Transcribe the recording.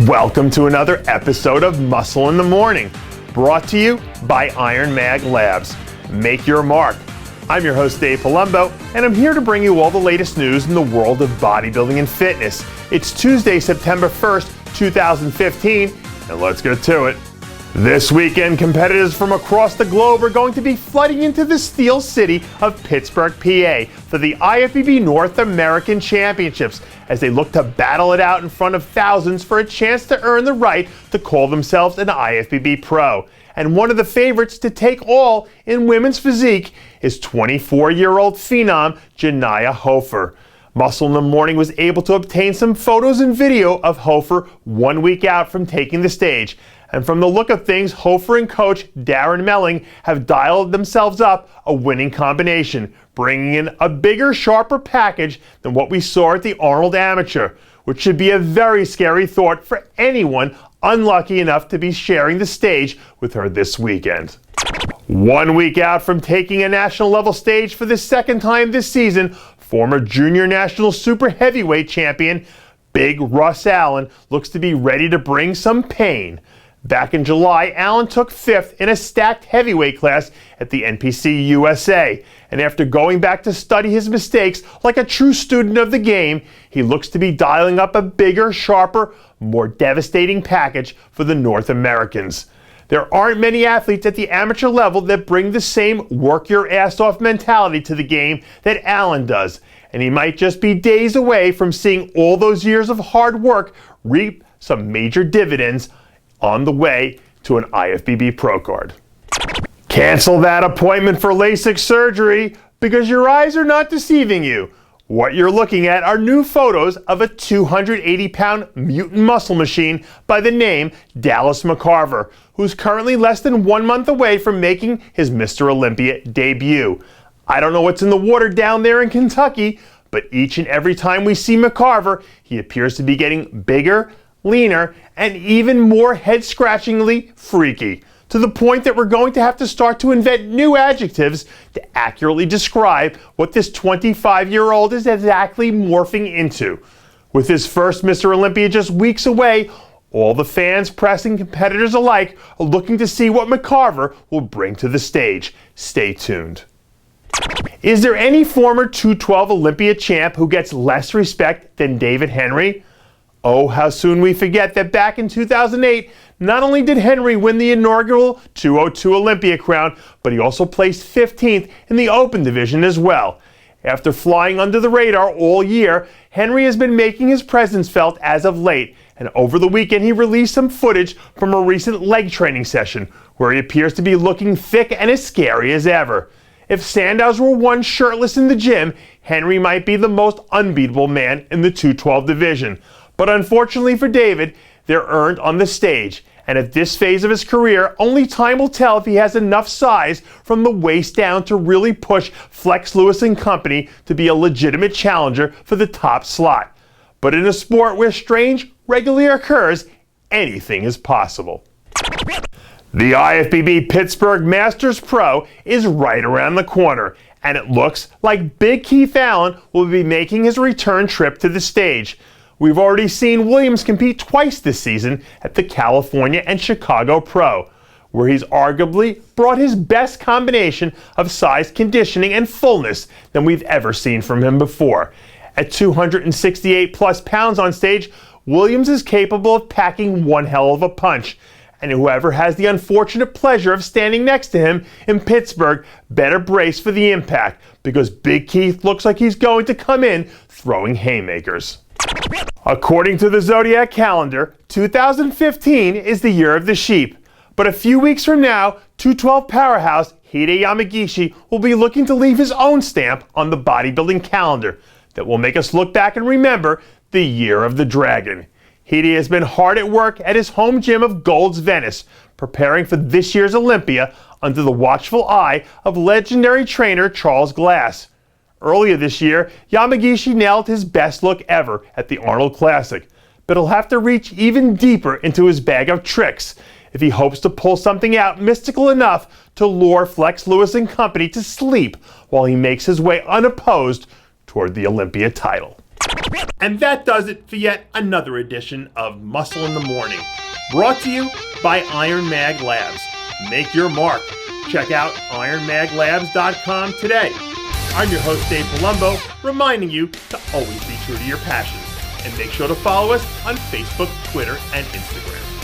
Welcome to another episode of Muscle in the Morning, brought to you by Iron Mag Labs. Make your mark. I'm your host, Dave Palumbo, and I'm here to bring you all the latest news in the world of bodybuilding and fitness. It's Tuesday, September 1st, 2015, and let's get to it. This weekend, competitors from across the globe are going to be flooding into the Steel City of Pittsburgh, PA for the IFBB North American Championships as they look to battle it out in front of thousands for a chance to earn the right to call themselves an IFBB pro. And one of the favorites to take all in women's physique is 24-year-old phenom Jina Hofer. Muscle in the Morning was able to obtain some photos and video of Hofer 1 week out from taking the stage. And from the look of things, Hofer and coach Darren Melling have dialed themselves up a winning combination, bringing in a bigger, sharper package than what we saw at the Arnold Amateur, which should be a very scary thought for anyone unlucky enough to be sharing the stage with her this weekend. 1 week out from taking a national level stage for the second time this season, former junior national super heavyweight champion Big Russ Allen looks to be ready to bring some pain. Back in July, Allen took 5th in a stacked heavyweight class at the NPC USA, and after going back to study his mistakes like a true student of the game, he looks to be dialing up a bigger, sharper, more devastating package for the North Americans. There aren't many athletes at the amateur level that bring the same work-your-ass-off mentality to the game that Allen does, and he might just be days away from seeing all those years of hard work reap some major dividends on the way to an IFBB Pro card. Cancel that appointment for LASIK surgery because your eyes are not deceiving you. What you're looking at are new photos of a 280-pound mutant muscle machine by the name Dallas McCarver, who's currently less than 1 month away from making his Mr. Olympia debut. I don't know what's in the water down there in Kentucky, but each and every time we see McCarver, he appears to be getting bigger, leaner, and even more head-scratchingly freaky, to the point that we're going to have to start to invent new adjectives to accurately describe what this 25-year-old is exactly morphing into. With his first Mr. Olympia just weeks away, all the fans, press, and competitors alike are looking to see what McCarver will bring to the stage. Stay tuned. Is there any former 212 Olympia champ who gets less respect than David Henry? Oh, how soon we forget that back in 2008, not only did Henry win the inaugural 202 Olympia crown, but he also placed 15th in the open division as well. After flying under the radar all year, Henry has been making his presence felt as of late, and over the weekend he released some footage from a recent leg training session, where he appears to be looking thick and as scary as ever. If Sandows were one shirtless in the gym, Henry might be the most unbeatable man in the 212 division. But unfortunately for David, they're earned on the stage. And at this phase of his career, only time will tell if he has enough size from the waist down to really push Flex Lewis and company to be a legitimate challenger for the top slot. But in a sport where strange regularly occurs, anything is possible. The IFBB Pittsburgh Masters Pro is right around the corner, and it looks like Big Keith Allen will be making his return trip to the stage. We've already seen Williams compete twice this season at the California and Chicago Pro, where he's arguably brought his best combination of size, conditioning, and fullness than we've ever seen from him before. At 268 plus pounds on stage, Williams is capable of packing one hell of a punch. And whoever has the unfortunate pleasure of standing next to him in Pittsburgh better brace for the impact, because Big Keith looks like he's going to come in throwing haymakers. According to the Zodiac calendar, 2015 is the year of the sheep. But a few weeks from now, 212 powerhouse Heida Yamagishi will be looking to leave his own stamp on the bodybuilding calendar that will make us look back and remember the year of the dragon. Heida has been hard at work at his home gym of Gold's Venice, preparing for this year's Olympia under the watchful eye of legendary trainer Charles Glass. Earlier this year, Yamagishi nailed his best look ever at the Arnold Classic, but he'll have to reach even deeper into his bag of tricks if he hopes to pull something out mystical enough to lure Flex Lewis and company to sleep while he makes his way unopposed toward the Olympia title. And that does it for yet another edition of Muscle in the Morning, brought to you by Iron Mag Labs. Make your mark. Check out ironmaglabs.com today. I'm your host, Dave Palumbo, reminding you to always be true to your passions. And make sure to follow us on Facebook, Twitter, and Instagram.